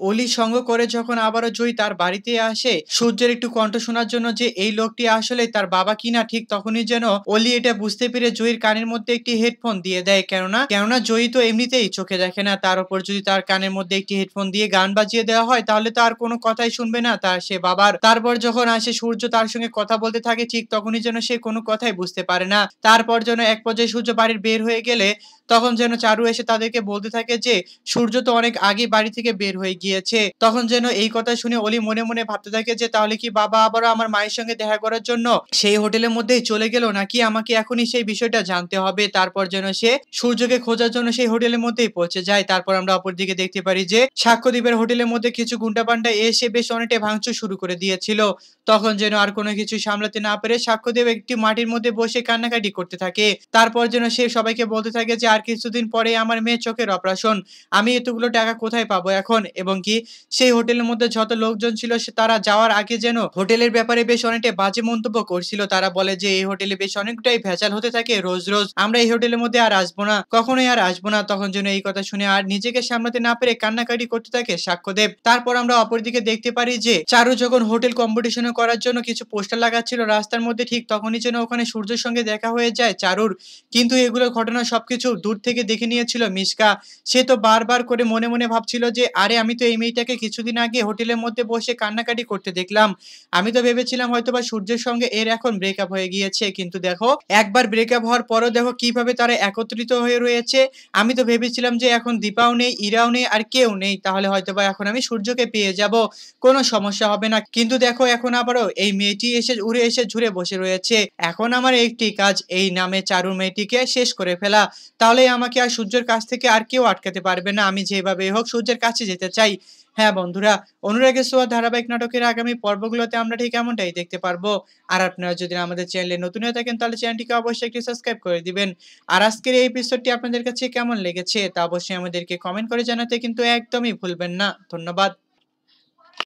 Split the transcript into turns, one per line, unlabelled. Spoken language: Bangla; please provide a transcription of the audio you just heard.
অলি সঙ্গ করে যখন আবারও জয়ী তার বাড়িতে আসে সূর্যের একটু কণ্ঠ শোনার জন্য যে এই লোকটি আসলে তার বাবা কিনা, ঠিক তখনই যেন অলি এটা বুঝতে পেরে জয়ীর কানের মধ্যে একটি হেডফোন দিয়ে দেয়। কেননা জয়ী তো এমনিতেই চোখে দেখে না, তার উপর যদি তার কানের মধ্যে একটি হেডফোন দিয়ে গান বাজিয়ে দেওয়া হয় তাহলে তো আর কোনো কথাই শুনবে না তার সে বাবার। তারপর যখন আসে সূর্য তার সঙ্গে কথা বলতে থাকে, ঠিক তখনই যেন সে কোনো কথাই বুঝতে পারে না। তারপর যেন এক পর্যায়ে সূর্য বাড়ির বের হয়ে গেলে তখন যেন চারু এসে তাদেরকে বলতে থাকে যে সূর্য তো অনেক আগে বাড়ি থেকে বের হয়ে গিয়েছে। তখন যেন এই কথা শুনে অলি মনে মনে ভাবতে থাকে যে তাহলে কি বাবা আবারও আমার মায়ের সঙ্গে দেখা করার জন্য সেই হোটেলের মধ্যেই চলে গেল, নাকি আমাকে এখনই সেই বিষয়টা জানতে হবে। তারপর যেন সে সূর্যকে খোঁজার জন্য সেই হোটেলের মধ্যেই পৌঁছে যায়। তারপর আমরা অপরদিকে দেখতে পারি যে সাক্ষ্যদ্বীপের হোটেলের মধ্যে কিছু গুন্ডাপান্ডা এসে বেশ অনেকটা ভাঙচুর শুরু করে দিয়েছিল। তখন যেন আর কোনো কিছু সামলাতে না পেরে সাক্ষ্যদেব একটি মাটির মধ্যে বসে কান্নাকাটি করতে থাকে। তারপর যেন সে সবাইকে বলতে থাকে যে আর কিছুদিন পরে আমার মেয়ের চোখের অপারেশন, আমি এতগুলো টাকা কোথায় পাবো এখন। এবং কি সেই হোটেলের মধ্যে যত লোকজন ছিল তারা যাওয়ার আগে যেন হোটেলের ব্যাপারে বেশ অনেকটা বাজে মন্তব্য করছিল। তারা বলে যে এই হোটেলে বেশ অনেকটাই ভেজাল হতে থাকে রোজ রোজ, আমরা এই হোটেলের মধ্যে আর আসবো না, কখনোই আর আসবো না। তখন যেন এই কথা শুনে আর নিজেকে সামলাতে না পেরে কান্নাকাটি করতে থাকে সাক্ষ্যদেব। তারপর আমরা অপরদিকে দেখতে পারি যে চারু যখন হোটেল কম্পিটিশন করার জন্য কিছু পোস্টার লাগাচ্ছিল রাস্তার মধ্যে, ঠিক তখনই যেন ওখানে সূর্যের সঙ্গে দেখা হয়ে যায় চারুর। কিন্তু এগুলো ঘটনা সবকিছু দূর থেকে দেখে নিয়েছিল মিশকা। সে তো বারবার করে মনে মনে ভাবছিল যে আরে আমি তো এই মেয়েটাকে কিছুদিন আগে হোটেলের মধ্যে বসে কান্নাকাটি করতে দেখলাম, আমি তো ভেবেছিলাম হয়তোবা সূর্যের সঙ্গে এর এখন ব্রেকআপ হয়ে গিয়েছে, কিন্তু দেখো একবার ব্রেকআপ হওয়ার পরও দেখো কিভাবে তারা একত্রিত হয়ে রয়েছে। আমি তো ভেবেছিলাম যে এখন দীপাও নেই, ইরাও নেই, আর কেউ নেই, তাহলে হয়তোবা এখন আমি সূর্যকে পেয়ে যাব, কোনো সমস্যা হবে না। কিন্তু দেখো এখন আবারও এই মেয়েটি এসে উড়ে এসে ঝুরে বসে রয়েছে। এখন আমার একটি কাজ, এই নামে চারু মেয়েটিকে শেষ করে ফেলা, তাহলে আমাকে আর সূর্যের কাছ থেকে আর কেউ আটকাতে পারবে না। আমি যেভাবে হোক সূর্যের কাছে যেতে চাই। হ্যাঁ বন্ধুরা, অনুরাগের ছোঁয়া ধারাবাহিক নাটকের আগামী পর্বগুলোতে আমরা ঠিক এমনটাই দেখতে পারবো। আর আপনারা যদি আমাদের চ্যানেলে নতুন হয়ে থাকেন তাহলে চ্যানেলটিকে অবশ্যই একটি সাবস্ক্রাইব করে দিবেন। আর আজকের এই এপিসোডটি আপনাদের কাছে কেমন লেগেছে তা অবশ্যই আমাদেরকে কমেন্ট করে জানাতে কিন্তু একদমই ভুলবেন না। ধন্যবাদ।